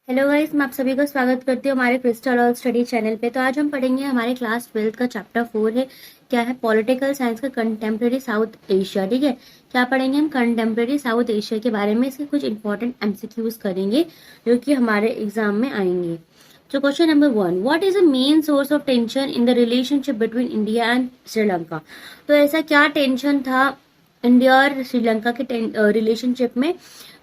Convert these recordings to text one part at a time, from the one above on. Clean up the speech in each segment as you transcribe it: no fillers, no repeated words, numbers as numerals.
Hello guys, मैं आप सभी को स्वागत करती हूँ हमारे क्रिस्टल ऑल स्टडी चैनल पे। तो आज हम पढ़ेंगे हमारे क्लास 12th का चैप्टर 4 है। क्या है? पॉलिटिकल साइंस का कंटेम्प्रेरी साउथ एशिया। ठीक है, क्या पढ़ेंगे हम? कंटेम्प्रेरी साउथ एशिया के बारे में इसके कुछ इंपॉर्टेंट एमसीक्यूज करेंगे जो कि हमारे एग्जाम में आएंगे। तो question number 1, what is the main source of tension in the relationship between India and Sri Lanka? तो ऐसा क्या टेंशन था इंडिया और श्रीलंका के रिलेशनशिप में?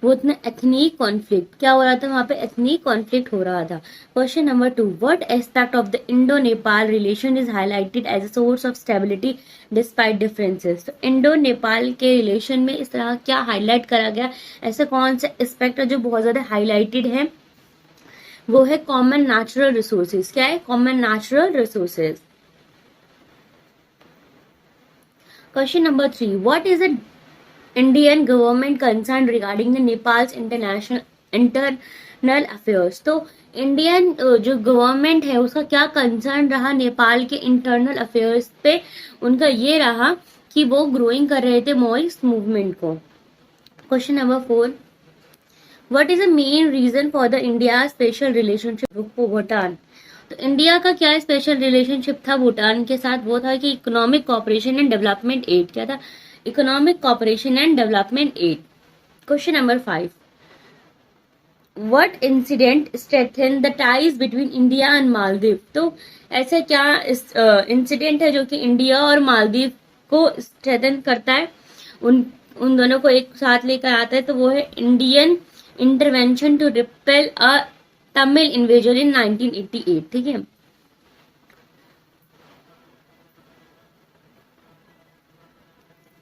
वो इतना एथनिक कॉन्फ्लिक्ट, क्या हो रहा था वहां पे? एथनिक कॉन्फ्लिक्ट हो रहा था। Question number 2, what aspect of the Indo Nepal relation is highlighted as a source of stability despite differences? तो इंडो नेपाल के रिलेशन में इस तरह क्या हाईलाइट करा गया? ऐसे कौन से एस्पेक्ट है जो बहुत ज्यादा हाईलाइटेड है? वो है कॉमन नेचुरल रिसोर्सेज। क्या है? Common natural resources. Question number 3, what is the Indian government concern regarding the Nepals internal affairs? तो इंडियन जो गवर्नमेंट है उसका क्या कंसर्न रहा नेपाल के इंटरनल अफेयर्स पे? उनका ये रहा कि वो ग्रोइंग कर रहे थे मॉइस्ट मूवमेंट को। Question number 4, what is the main reason for the India special relationship with Bhutan? तो इंडिया का क्या स्पेशल रिलेशनशिप था भूटान के साथ? वो था कि economic cooperation and development aid. क्या था? Economic cooperation and development aid. Question number 5, what incident strengthen the ties between India and Maldives? तो ऐसा क्या इंसिडेंट है जो कि इंडिया और मालदीव को स्ट्रेंथन करता है, उन उन दोनों को एक साथ लेकर आता है? तो वो है Indian intervention to repel a Tamil invasion in 1988। ठीक है।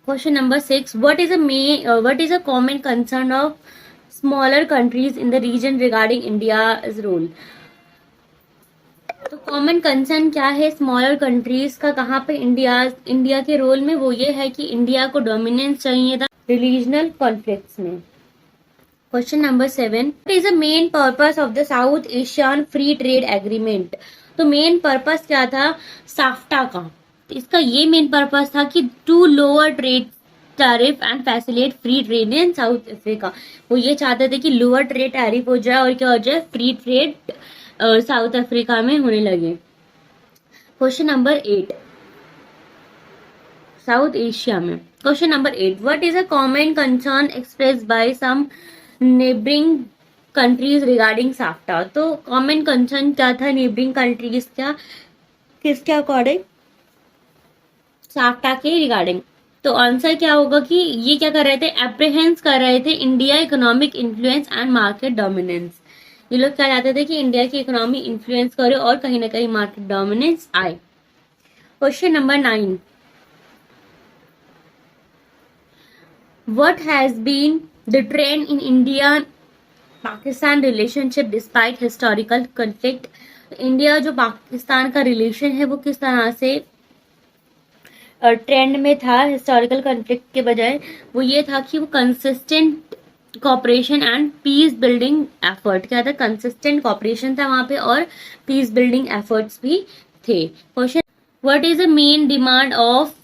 Question number 6, what is a common concern of smaller countries in the region regarding India's role? तो कॉमन कंसर्न क्या है स्मॉलर कंट्रीज का कहाँ पे इंडिया के रोल में? वो ये है कि इंडिया को डोमिनेंस चाहिए था रिलीजनल कॉन्फ्लिक्ट्स में। Question number 7, what is the main purpose of the south Asian free trade agreement? तो मेन पर्पस क्या था साफ्टा का? इसका ये मेन पर्पस था कि to lower trade tariff and facilitate free trade in South Africa. वो ये चाहते थे कि लोअर ट्रेड टैरिफ हो जाए और क्या हो जाए? फ्री ट्रेड साउथ अफ्रीका में होने लगे। क्वेश्चन नंबर 8, साउथ एशिया में। Question number 8, what is a common concern express by some neighbouring countries regarding SAFTA? तो कॉमन कंसर्न क्या था नेबरिंग कंट्रीज का किसके अकॉर्डिंग? साफ्टा के रिगार्डिंग। तो आंसर क्या होगा कि ये क्या कर रहे थे? अप्रीहेंस कर रहे थे India economic influence and market dominance. ये लोग क्या चाहते थे कि इंडिया की इकोनॉमी इन्फ्लुएंस करे और कहीं ना कहीं मार्केट डोमिनेंस आए। Question number 9, what has been the trend in India Pakistan relationship despite historical conflict? India जो पाकिस्तान का रिलेशन है वो किस तरह से ट्रेंड में था हिस्टोरिकल कॉन्फ्लिक्ट के बजाय? वो ये था कि वो consistent cooperation and peace building effort. क्या था? कंसिस्टेंट कॉपरेशन था वहां पे और पीस बिल्डिंग एफर्ट्स भी थे। Question, what is the main demand of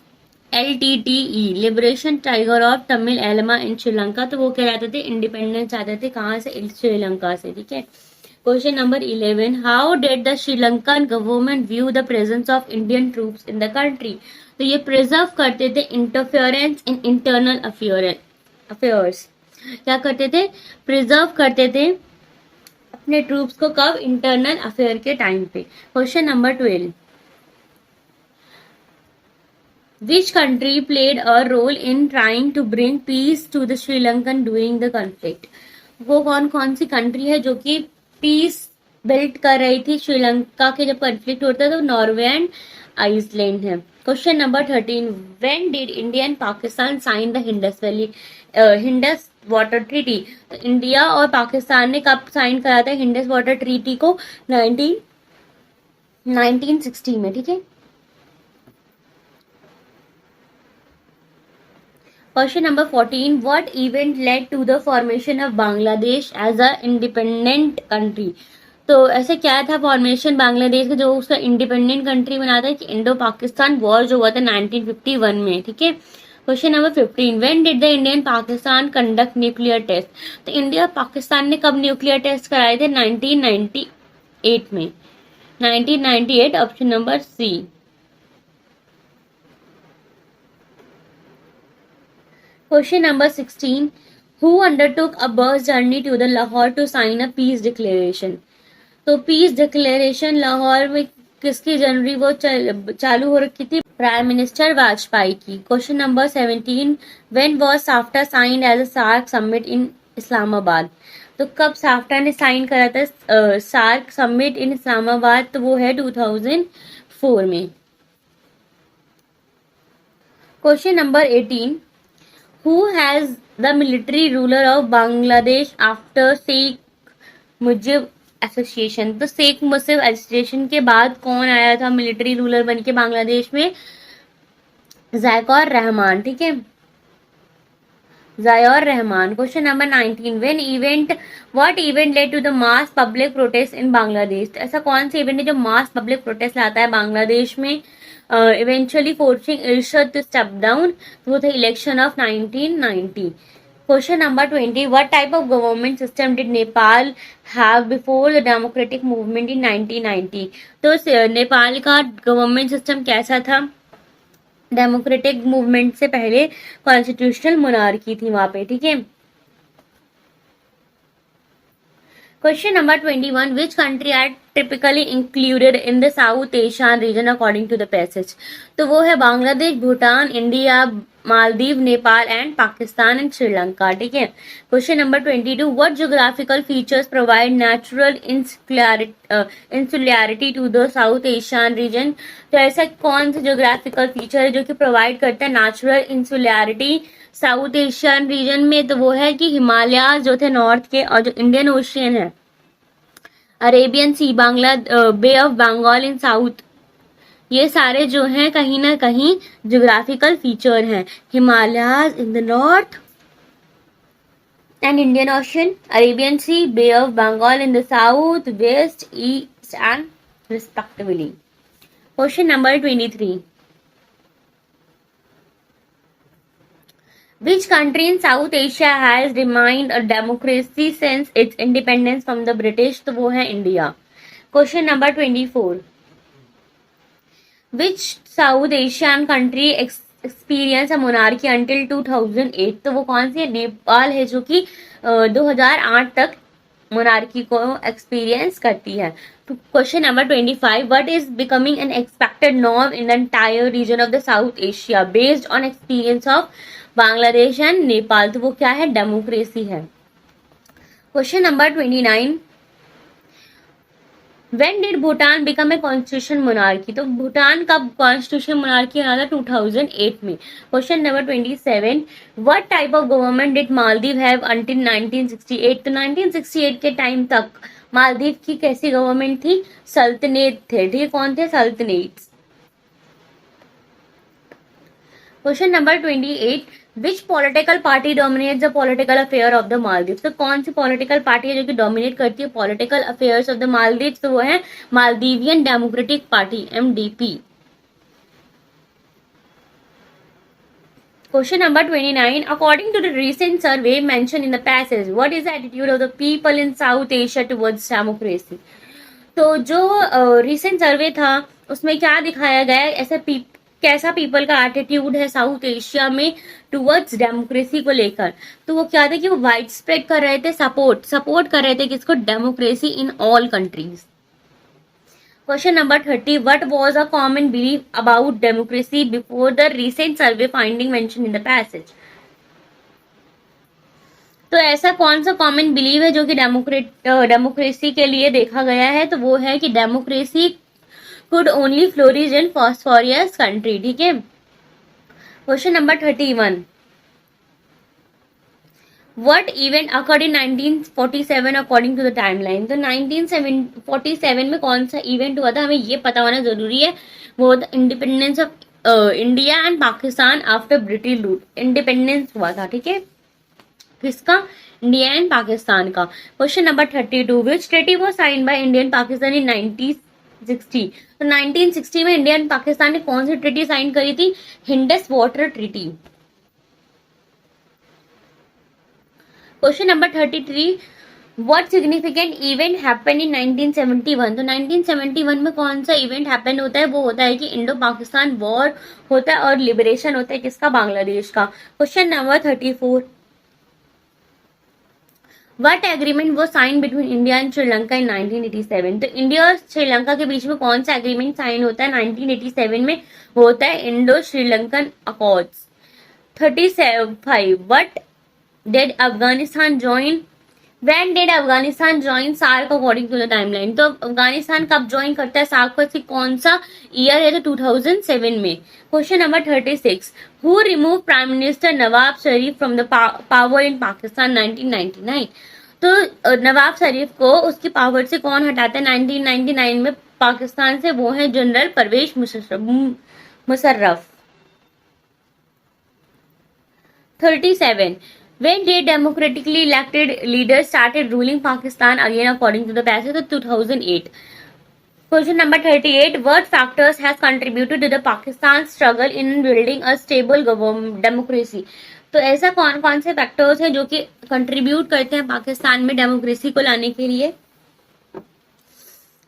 LTTE liberation tiger of Tamil Eelam in Sri Lanka? तो वो क्या चाहते थे? इंडिपेंडेंस चाहते थे। कहाँ से? श्रीलंका से। ठीक है। Question number 11, how did the Sri Lankan government view the presence of Indian troops in the country? तो ये प्रिजर्व करते थे इंटरफेरेंस इन इंटरनल अफेयर्स। क्या करते थे? प्रिजर्व करते थे अपने ट्रूप्स को। कब? इंटरनल अफेयर के टाइम पे। Question number 12, which country played a role in trying to bring peace to the Sri Lankan during the conflict? वो कौन कौन सी कंट्री है जो कि पीस बिल्ड कर रही थी श्रीलंका के जब कॉन्फ्लिक्ट होता था? तो नॉर्वे एंड आइसलैंड है। Question number 13, when did India and Pakistan sign the Indus water treaty? तो इंडिया और पाकिस्तान ने कब साइन करा था हिंडस वाटर ट्रीटी को? 1960 में। ठीक है। Question number 14, what event led to the formation of Bangladesh as a independent country? तो ऐसे क्या था फॉर्मेशन बांग्लादेश का जो उसका इंडिपेंडेंट कंट्री बनाता है? कि इंडो पाकिस्तान वॉर जो हुआ था 1951 में। ठीक है। Question number 15, when did the Indian Pakistan conduct nuclear test? तो इंडिया पाकिस्तान ने कब न्यूक्लियर टेस्ट कराए थे? 1998 में। 1998, option number C. Question number 16, who undertook a bus journey to the Lahore to sign a peace declaration? तो पीस डिक्लेरेशन लाहौर में किसकी जनवरी वो चालू हो रखी थी? प्राइम मिनिस्टर वाजपेयी की। Question number 17, when was SAFTA signed as a SAARC summit in Islamabad? तो कब साफ्टा ने साइन करा था सार्क समिट इन इस्लामाबाद? तो वो है 2004 में। Question number 18, who has the military ruler of Bangladesh after Sheikh Mujib association? तो शेख मुजीब एसोसिएशन के बाद कौन आया था मिलिट्री रूलर बन के बांग्लादेश में? ज़ायौर रहमान। ठीक है, Ziaur Rahman. Question number 19, what event led to the mass public protest in Bangladesh? तो ऐसा कौन सा इवेंट है जो मास पब्लिक प्रोटेस्ट लाता है बांग्लादेश में, eventually forcing Ershad to step down? वो था election of 1990। Question number 20, what type of government system did Nepal have before the democratic movement in 1990? तो नेपाल का गवर्नमेंट सिस्टम कैसा था डेमोक्रेटिक मूवमेंट से पहले? कॉन्स्टिट्यूशनल मोनार्की थी वहां पे। ठीक है, question number 21, which country are typically included in the south Asian region according to the passage? तो वो है Bangladesh, Bhutan, India, Maldives, Nepal and Pakistan and Sri Lanka. ठीक है, question number 22, what geographical features provide natural insularity to the south Asian region? तो ऐसा कौन सा geographical feature है जो कि प्रोवाइड करता है नेचुरल इंसुलैरिटी साउथ एशियन रीजन में? तो वो है कि हिमालय जो थे नॉर्थ के, और जो इंडियन ओशियन है, Arabian sea, Bangla bay of Bengal in south, ये सारे जो हैं कहीं ना कहीं ज्योग्राफिकल फीचर हैं। Himalayas in the north and Indian ocean, Arabian sea, bay of Bengal in the south, west, east and respectively. Question number 23, which country in South Asia has remained a democracy since its independence from the British? तो वो है India. Question number 24, which South Asian country experience a monarchy until 2008? तो वो कौन सी है? नेपाल है, जो कि 2008 तक मोनार्की को एक्सपीरियंस करती है। Question number 25, what is becoming an expected norm in the entire reason of the south Asia based on experience of Bangladesh and Nepal? तो वो क्या है? डेमोक्रेसी है। Question number 29, when did Bhutan become a constitution monarchy? तो भूटान का constitution monarchy बना था 2008 में। Question number 27, what type of government did Maldives have until 1968? तो 1968 के टाइम तक मालदीव की कैसी गवर्नमेंट थी? सल्तनत थे। ठीक है, कौन थे? सल्तनत। Question number 28, which political party dominate the political affair of the Maldives? तो कौन सी पॉलिटिकल पार्टी है जो कि डोमिनेट करती है political affairs of the Maldives? तो वो है Maldivian Democratic Party, MDP। Question number 29, according to the recent survey mention in the passage, what is the attitude of the people in South Asia towards democracy? तो जो रिसेंट सर्वे था उसमें क्या दिखाया गया है, ऐसा कैसा पीपल का एटीट्यूड है साउथ एशिया में टुवर्ड्स डेमोक्रेसी को लेकर? तो वो क्या था कि वो वाइड स्प्रेड कर रहे थे, सपोर्ट कर रहे थे किसको? Democracy in all countries. Question number 30, what was a common belief about democracy before the recent survey finding mention in the passage? तो ऐसा कौन सा कॉमन बिलीव है जो कि डेमोक्रेसी के लिए देखा गया है? तो वो है कि democracy could only flourish in phosphorus country। ठीक है, question number 31, what event occurred in 1947 according to the timeline? तो 1947 में कौन सा इवेंट हुआ था, हमें ये पता होना जरूरी है। वो independence of India and Pakistan after British rule, independence हुआ था। ठीक है, किसका? इंडिया एंड पाकिस्तान का। Question number 32, which treaty was signed by India and Pakistan in 1960? तो 1960 में इंडिया एंड पाकिस्तान ने कौन सी ट्रीटी साइन करी थी? Indus water treaty. Question number 33, what significant event happen in 1971? तो 1971 में कौन सा इवेंट हैपन होता है? वो होता है कि इंडो पाकिस्तान वॉर होता है और लिबरेशन होता है किसका? बांग्लादेश का। Question number 34, what agreement was sign between India and Sri Lanka in 1987? तो इंडिया और श्रीलंका के बीच में कौन सा एग्रीमेंट साइन होता है 1987 में? होता है Indo Sri Lankan accords. 35, what did Afghanistan join? When did Afghanistan join SAARC according to the timeline? तो अफगानिस्तान कब ज्वाइन करता है सार्क को? कौन सा ईयर है? तो 2007 में। Question number 36, who remove prime minister Nawab Sharif from the power in Pakistan 1999? तो नवाब शरीफ को उसकी पावर से कौन हटाता है 1999 में पाकिस्तान से? वो है general Pervez Musharraf. 37, when did democratically elected leaders started ruling Pakistan again according to the passage of 2008? Question number 38, what factors has contributed to the Pakistan struggle in building a stable democracy? तो ऐसा कौन कौन से फैक्टर्स हैं जो कि contribute करते हैं पाकिस्तान में डेमोक्रेसी को लाने के लिए?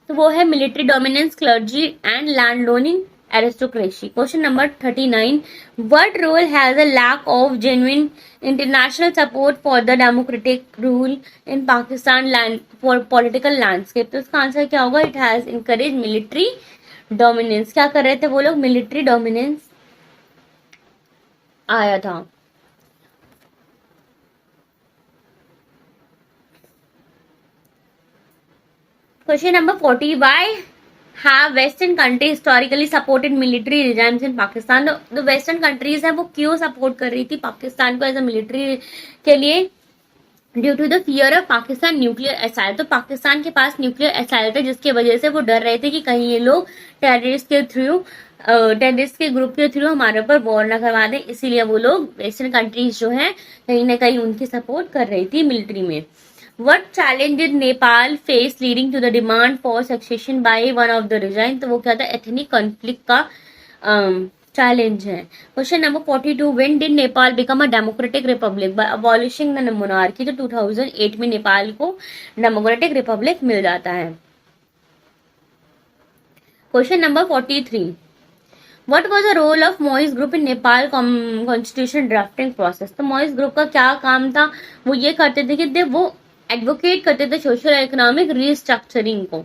तो वो है military dominance, clergy and land loaning aristocracy. Question number 39, what role has a lack of genuine international support for the democratic rule in Pakistan for political landscape? तो इसका आंसर क्या होगा? It has encouraged military dominance. क्या कर रहे थे वो लोग? मिलिट्री डोमिनेंस आया था। Question number 40, why have western countries historically supported military regimes in Pakistan? तो वेस्टर्न कंट्रीज हैं वो क्यों सपोर्ट कर रही थी पाकिस्तान को एज अ मिलिट्री के लिए? Due to the fear of Pakistan nuclear असाइल। तो पाकिस्तान के पास न्यूक्लियर असाइल था जिसकी वजह से वो डर रहे थे कि कहीं ये लोग टेररिस्ट के ग्रुप के थ्रू हमारे ऊपर वॉर न करवा दें, इसीलिए वो लोग वेस्टर्न कंट्रीज जो है कहीं ना कहीं उनकी सपोर्ट कर रही थी मिलिट्री में। What challenge did Nepal face leading to the demand for succession by one of the region? तो वो क्या था? एथनिक कॉन्फ्लिक्ट का चैलेंज है। Question number 42, when did Nepal become a democratic republic by abolishing the monarchy? तो 2008 में नेपाल को democratic Republic मिल जाता है। Question number 43, What was the role of Moise Group in Nepal constitution drafting process? तो Moise Group का क्या काम था? वो ये करते थे कि वो एडवोकेट करते थे सोशल इकोनॉमिक रीस्ट्रक्चरिंग को।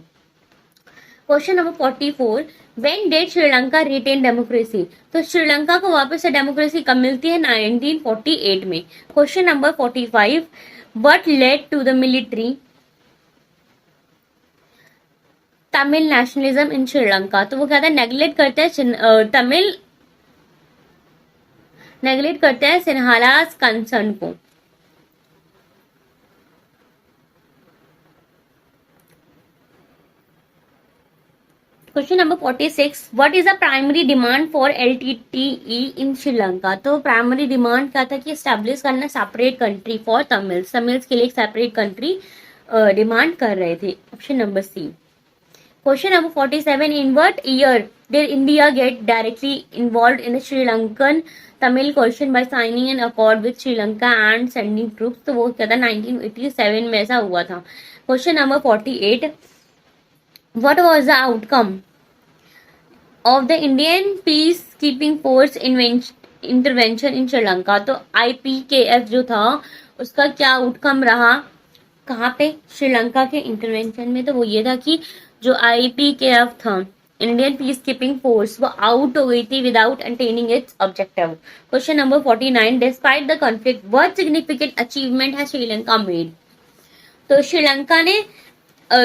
Question number 44, when did Sri Lanka retain democracy? तो श्रीलंका को वापस से डेमोक्रेसी कब मिलती है? 1948 में। Question number 45, what led to the military Tamil nationalism in Sri Lanka? तो वो क्या था? नेग्लेक्ट करते हैं सिन्हालास कंसर्न को। Question number 46, what is the primary demand for LTTE in Sri Lanka? तो प्राइमरी डिमांड क्या था? कि एस्टैब्लिश करना सेपरेट कंट्री फॉर तमिल्स के लिए एक सेपरेट कंट्री डिमांड कर रहे थे। Option number C. Question number 47, in what year did India get directly involve in the Sri Lankan Tamil question by signing an accord with Sri Lanka and sending troops? तो वो क्या था? 1987 में ऐसा हुआ था। Question number 48, what was the outcome of the Indian peacekeeping force intervention in Sri Lanka? तो IPKF जो था उसका क्या आउटकम रहा? कहाँ पे? श्रीलंका के इंटरवेंशन में। तो वो ये था कि जो IPKF था, इंडियन पीस कीपिंग फोर्स, वो आउट हो गई थी without attaining it's objective. Question number 49, despite the conflict what significant achievement है श्रीलंका मेड? तो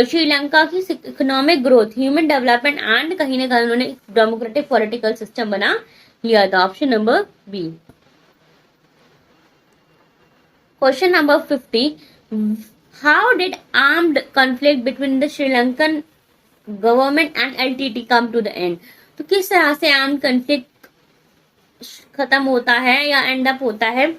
श्रीलंका की economic growth, human development and कहीं ना कहीं उन्होंने डेमोक्रेटिक पॉलिटिकल सिस्टम बना लिया था। Option number B. Question number 50, how did armed conflict between the Sri Lankan government and LTT come to the end? तो किस तरह से आर्म्ड कॉन्फ्लिक्ट खत्म होता है या एंड अप होता है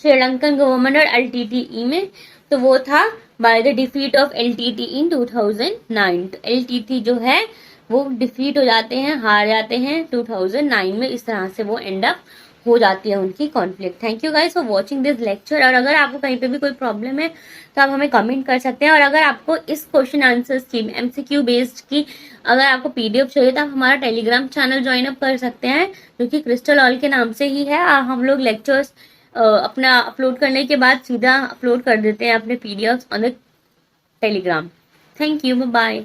श्रीलंकन गवर्नमेंट और LTTE में? तो वो था by the defeat of LTT इन 2009। तो LTT जो है वो डिफीट हो जाते हैं, हार जाते हैं 2009 में। इस तरह से वो एंड अप हो जाती है उनकी conflict. Thank you guys for watching this lecture. और अगर आपको कहीं पे भी कोई प्रॉब्लम है तो आप हमें कमेंट कर सकते हैं। और अगर आपको इस क्वेश्चन आंसर्स की एमसीक्यू बेस्ड की अगर आपको पीडीएफ चाहिए तो आप हमारा टेलीग्राम चैनल ज्वाइन अप कर सकते हैं, जो कि क्रिस्टल ऑल के नाम से ही है। हम लोग लेक्चर्स अपना अपलोड करने के बाद सीधा अपलोड कर देते हैं अपने PDF on the Telegram. Thank you, bye.